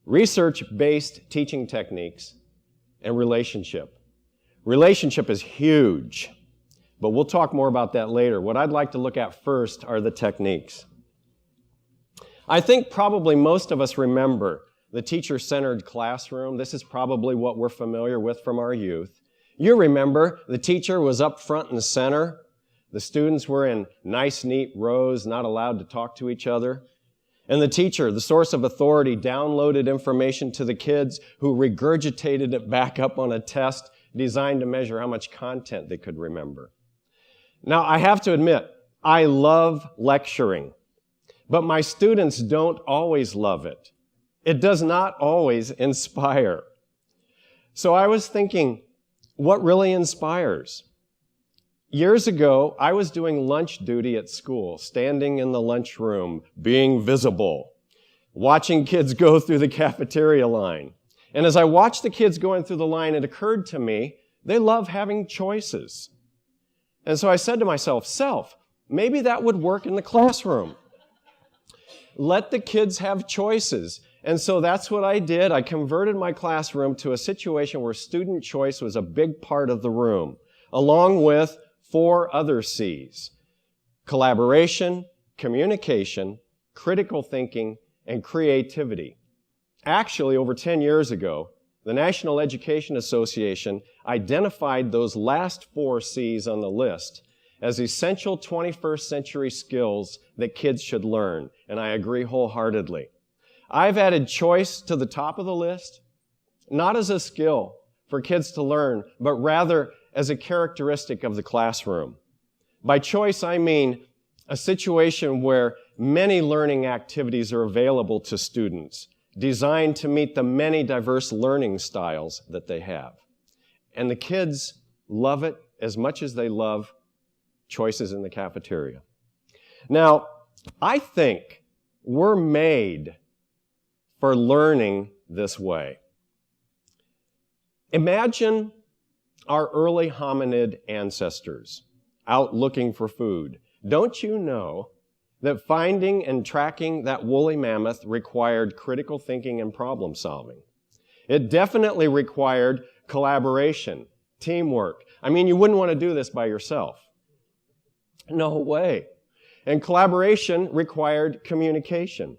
research-based teaching techniques, and relationship. Relationship is huge, but we'll talk more about that later. What I'd like to look at first are the techniques. I think probably most of us remember the teacher-centered classroom. This is probably what we're familiar with from our youth. You remember the teacher was up front and center. The students were in nice, neat rows, not allowed to talk to each other. And the teacher, the source of authority, downloaded information to the kids who regurgitated it back up on a test designed to measure how much content they could remember. Now, I have to admit, I love lecturing, but my students don't always love it. It does not always inspire. So I was thinking, what really inspires? Years ago, I was doing lunch duty at school, standing in the lunchroom, being visible, watching kids go through the cafeteria line. And as I watched the kids going through the line, it occurred to me, they love having choices. And so I said to myself, maybe that would work in the classroom. Let the kids have choices. And so that's what I did. I converted my classroom to a situation where student choice was a big part of the room, along with 4 other C's: collaboration, communication, critical thinking, and creativity. Actually, over 10 years ago, the National Education Association identified those last 4 C's on the list as essential 21st century skills that kids should learn, and I agree wholeheartedly. I've added choice to the top of the list, not as a skill for kids to learn, but rather as a characteristic of the classroom. By choice, I mean a situation where many learning activities are available to students, designed to meet the many diverse learning styles that they have. And the kids love it as much as they love choices in the cafeteria. Now, I think we're made for learning this way. Imagine our early hominid ancestors out looking for food. Don't you know that finding and tracking that woolly mammoth required critical thinking and problem solving? It definitely required collaboration, teamwork. I mean, you wouldn't want to do this by yourself. No way. And collaboration required communication.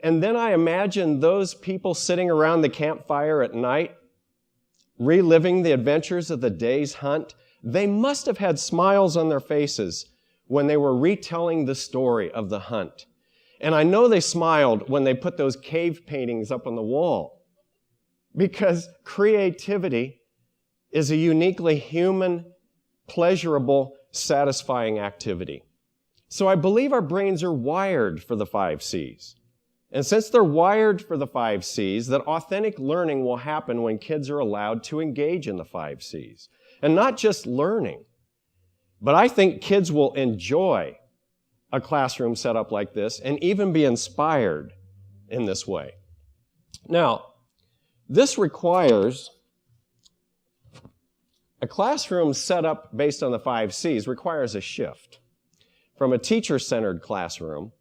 And then I imagine those people sitting around the campfire at night, reliving the adventures of the day's hunt. They must have had smiles on their faces when they were retelling the story of the hunt. And I know they smiled when they put those cave paintings up on the wall, because creativity is a uniquely human, pleasurable, satisfying activity. So I believe our brains are wired for the 5 C's. And since they're wired for the 5 C's, that authentic learning will happen when kids are allowed to engage in the 5 C's. And not just learning, but I think kids will enjoy a classroom set up like this and even be inspired in this way. Now, this requires a classroom set up based on the 5 C's requires a shift from a teacher-centered classroom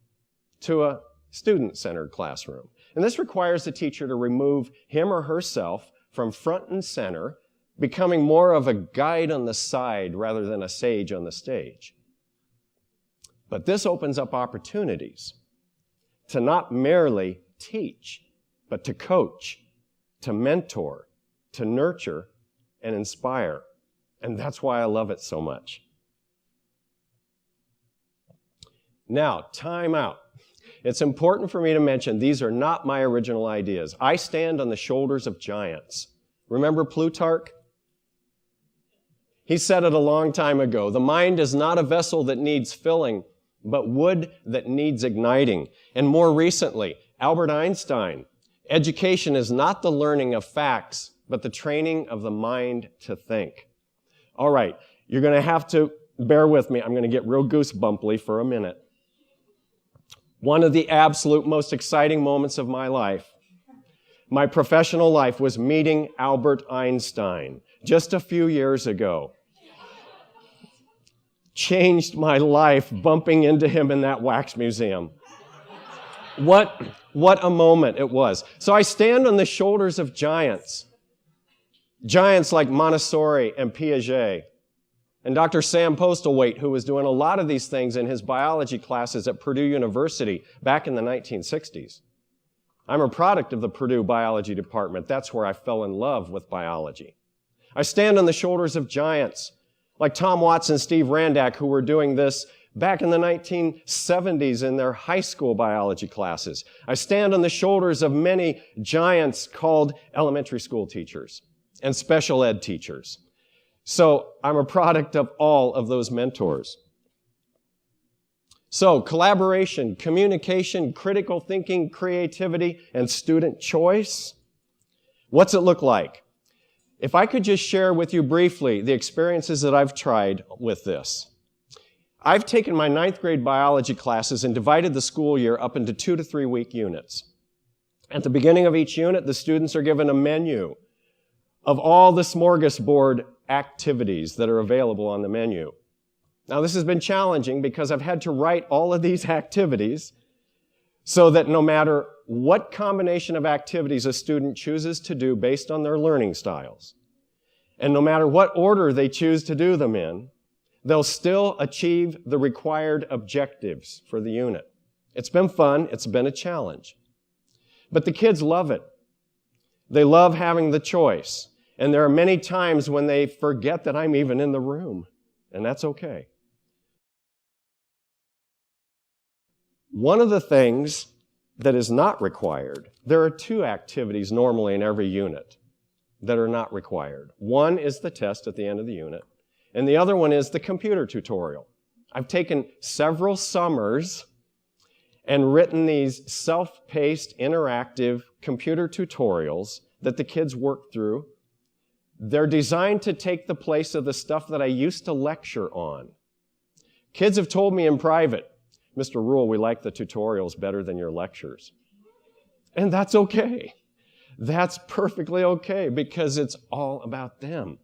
to a student-centered classroom. And this requires the teacher to remove him or herself from front and center, becoming more of a guide on the side rather than a sage on the stage. But this opens up opportunities to not merely teach, but to coach, to mentor, to nurture, and inspire. And that's why I love it so much. Now, time out. It's important for me to mention these are not my original ideas. I stand on the shoulders of giants. Remember Plutarch? He said it a long time ago. The mind is not a vessel that needs filling, but wood that needs igniting. And more recently, Albert Einstein. Education is not the learning of facts, but the training of the mind to think. All right, you're going to have to bear with me. I'm going to get real goosebumply for a minute. One of the absolute most exciting moments of my life, my professional life, was meeting Albert Einstein just a few years ago. Changed my life bumping into him in that wax museum. What a moment it was. So I stand on the shoulders of giants. Giants like Montessori and Piaget. And Dr. Sam Postlethwaite, who was doing a lot of these things in his biology classes at Purdue University back in the 1960s. I'm a product of the Purdue Biology Department. That's where I fell in love with biology. I stand on the shoulders of giants like Tom Watts and Steve Randack, who were doing this back in the 1970s in their high school biology classes. I stand on the shoulders of many giants called elementary school teachers and special ed teachers. So I'm a product of all of those mentors. So collaboration, communication, critical thinking, creativity, and student choice. What's it look like? If I could just share with you briefly the experiences that I've tried with this. I've taken my 9th grade biology classes and divided the school year up into 2 to 3 week units. At the beginning of each unit, the students are given a menu of all the smorgasbord activities that are available on the menu. Now, this has been challenging because I've had to write all of these activities so that no matter what combination of activities a student chooses to do based on their learning styles, and no matter what order they choose to do them in, they'll still achieve the required objectives for the unit. It's been fun. It's been a challenge. But the kids love it. They love having the choice. And there are many times when they forget that I'm even in the room, and that's okay. One of the things that is not required, there are 2 activities normally in every unit that are not required. One is the test at the end of the unit, and the other one is the computer tutorial. I've taken several summers and written these self-paced, interactive computer tutorials that the kids work through. They're designed to take the place of the stuff that I used to lecture on. Kids have told me in private, Mr. Rule, we like the tutorials better than your lectures. And that's okay. That's perfectly okay because it's all about them.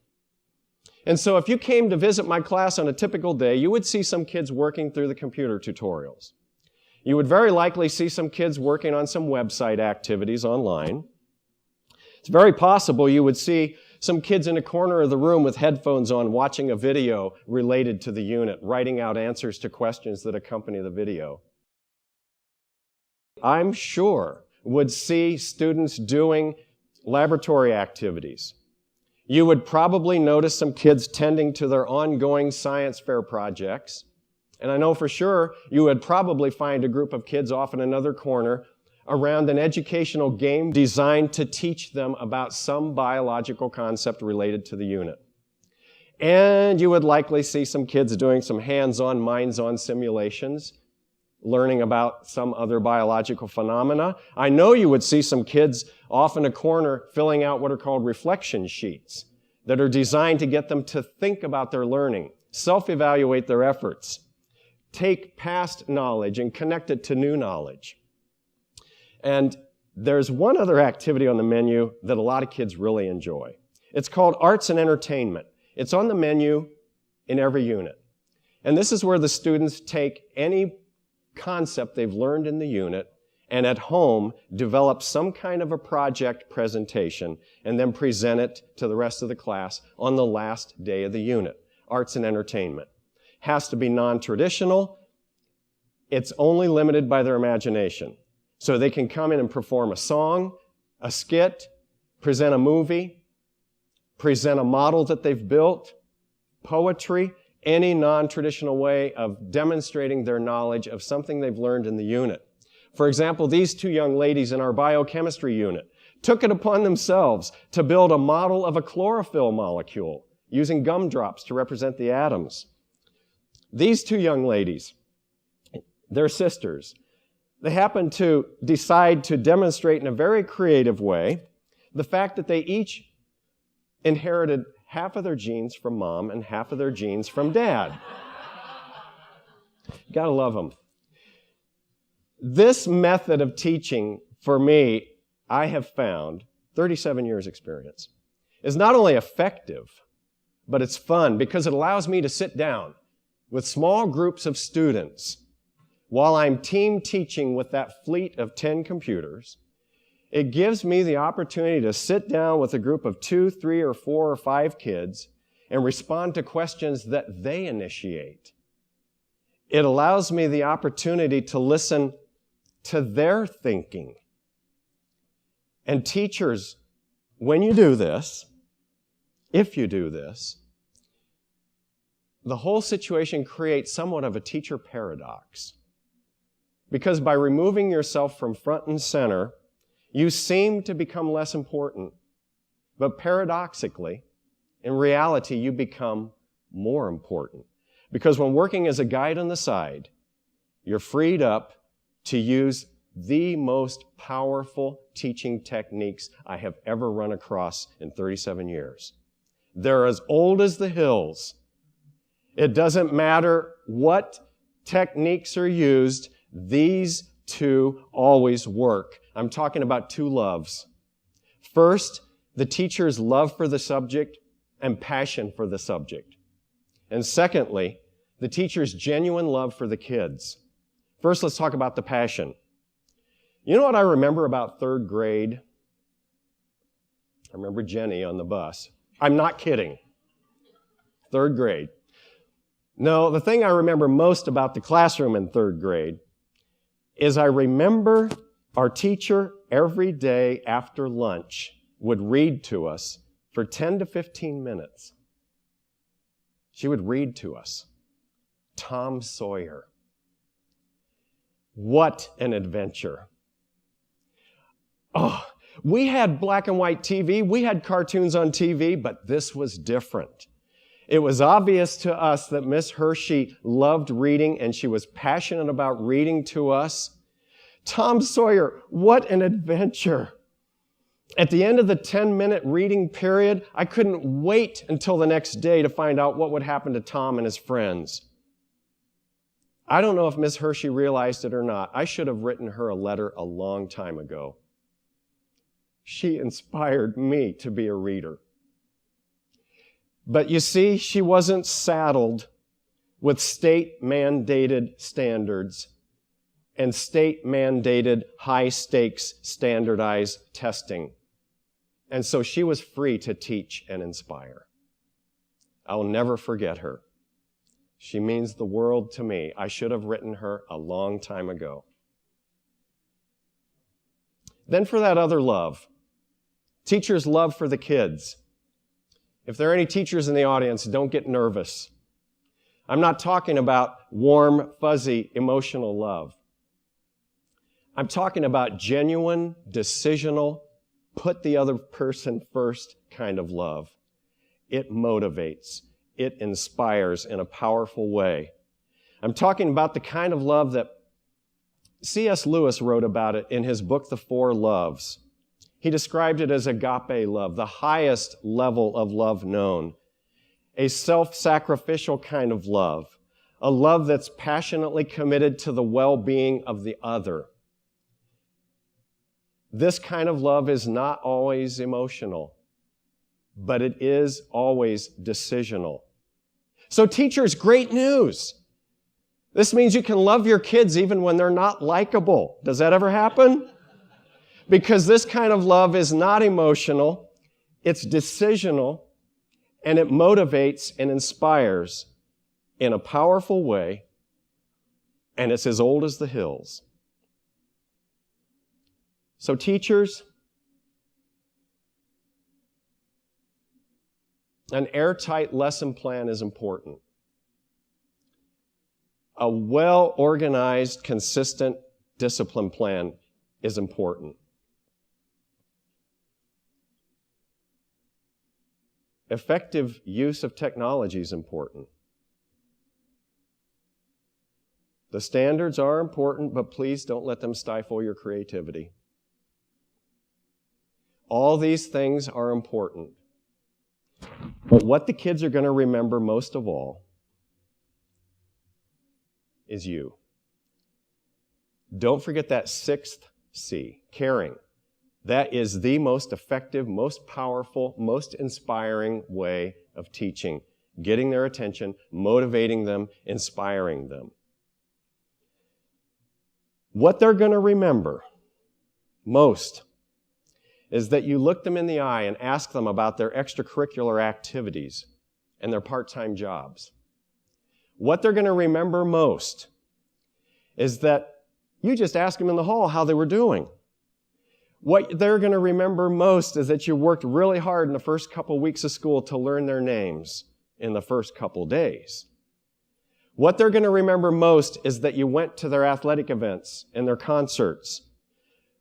And so if you came to visit my class on a typical day, you would see some kids working through the computer tutorials. You would very likely see some kids working on some website activities online. It's very possible you would see some kids in a corner of the room with headphones on watching a video related to the unit, writing out answers to questions that accompany the video. I'm sure would see students doing laboratory activities. You would probably notice some kids tending to their ongoing science fair projects. And I know for sure you would probably find a group of kids off in another corner around an educational game designed to teach them about some biological concept related to the unit. And you would likely see some kids doing some hands-on, minds-on simulations, learning about some other biological phenomena. I know you would see some kids off in a corner filling out what are called reflection sheets that are designed to get them to think about their learning, self-evaluate their efforts, take past knowledge and connect it to new knowledge. And there's one other activity on the menu that a lot of kids really enjoy. It's called arts and entertainment. It's on the menu in every unit. And this is where the students take any concept they've learned in the unit and at home develop some kind of a project presentation and then present it to the rest of the class on the last day of the unit. Arts and entertainment. Has to be non-traditional. It's only limited by their imagination. So they can come in and perform a song, a skit, present a movie, present a model that they've built, poetry, any non-traditional way of demonstrating their knowledge of something they've learned in the unit. For example, these 2 young ladies in our biochemistry unit took it upon themselves to build a model of a chlorophyll molecule using gumdrops to represent the atoms. These 2 young ladies, they're sisters. They happen to decide to demonstrate in a very creative way the fact that they each inherited half of their genes from mom and half of their genes from dad. Gotta love them. This method of teaching, for me, I have found, 37 years experience, is not only effective, but it's fun because it allows me to sit down with small groups of students while I'm team teaching with that fleet of 10 computers, it gives me the opportunity to sit down with a group of 2, 3, or 4, or 5 kids and respond to questions that they initiate. It allows me the opportunity to listen to their thinking. And teachers, when you do this, if you do this, the whole situation creates somewhat of a teacher paradox. Because by removing yourself from front and center, you seem to become less important. But paradoxically, in reality, you become more important. Because when working as a guide on the side, you're freed up to use the most powerful teaching techniques I have ever run across in 37 years. They're as old as the hills. It doesn't matter what techniques are used, these two always work. I'm talking about 2 loves. First, the teacher's love for the subject and passion for the subject. And secondly, the teacher's genuine love for the kids. First, let's talk about the passion. You know what I remember about 3rd grade? I remember Jenny on the bus. I'm not kidding. 3rd grade. No, the thing I remember most about the classroom in 3rd grade is I remember our teacher every day after lunch would read to us for 10 to 15 minutes. She would read to us Tom Sawyer. What an adventure. Oh, we had black and white TV, we had cartoons on TV, but this was different. It was obvious to us that Miss Hershey loved reading and she was passionate about reading to us. Tom Sawyer, what an adventure. At the end of the 10-minute reading period, I couldn't wait until the next day to find out what would happen to Tom and his friends. I don't know if Miss Hershey realized it or not. I should have written her a letter a long time ago. She inspired me to be a reader. But you see, she wasn't saddled with state-mandated standards and state-mandated high-stakes standardized testing. And so she was free to teach and inspire. I'll never forget her. She means the world to me. I should have written her a long time ago. Then for that other love, teachers' love for the kids. If there are any teachers in the audience, don't get nervous. I'm not talking about warm, fuzzy, emotional love. I'm talking about genuine, decisional, put the other person first kind of love. It motivates. It inspires in a powerful way. I'm talking about the kind of love that C.S. Lewis wrote about it in his book, The Four Loves. He described it as agape love, the highest level of love known. A self-sacrificial kind of love, a love that's passionately committed to the well-being of the other. This kind of love is not always emotional, but it is always decisional. So teachers, great news. This means you can love your kids even when they're not likable. Does that ever happen? Because this kind of love is not emotional, it's decisional, and it motivates and inspires in a powerful way, and it's as old as the hills. So teachers, an airtight lesson plan is important. A well-organized, consistent discipline plan is important. Effective use of technology is important. The standards are important, but please don't let them stifle your creativity. All these things are important. But what the kids are going to remember most of all is you. Don't forget that 6th C, caring. That is the most effective, most powerful, most inspiring way of teaching, getting their attention, motivating them, inspiring them. What they're going to remember most is that you look them in the eye and ask them about their extracurricular activities and their part-time jobs. What they're going to remember most is that you just asked them in the hall how they were doing. What they're going to remember most is that you worked really hard in the first couple weeks of school to learn their names in the first couple days. What they're going to remember most is that you went to their athletic events and their concerts.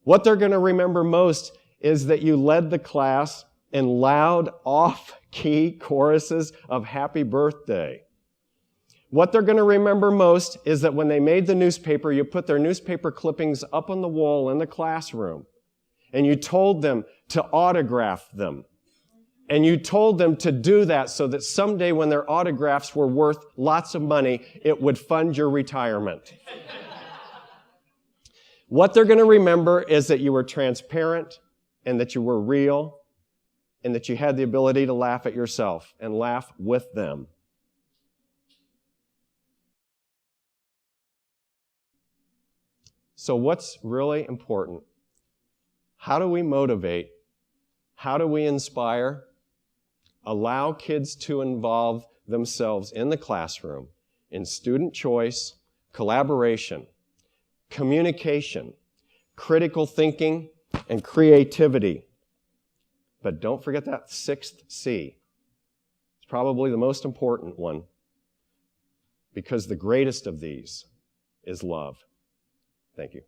What they're going to remember most is that you led the class in loud, off-key choruses of happy birthday. What they're going to remember most is that when they made the newspaper, you put their newspaper clippings up on the wall in the classroom, and you told them to autograph them. And you told them to do that so that someday when their autographs were worth lots of money, it would fund your retirement. What they're going to remember is that you were transparent and that you were real and that you had the ability to laugh at yourself and laugh with them. So what's really important? How do we motivate? How do we inspire? Allow kids to involve themselves in the classroom in student choice, collaboration, communication, critical thinking, and creativity. But don't forget that sixth C. It's probably the most important one because the greatest of these is love. Thank you.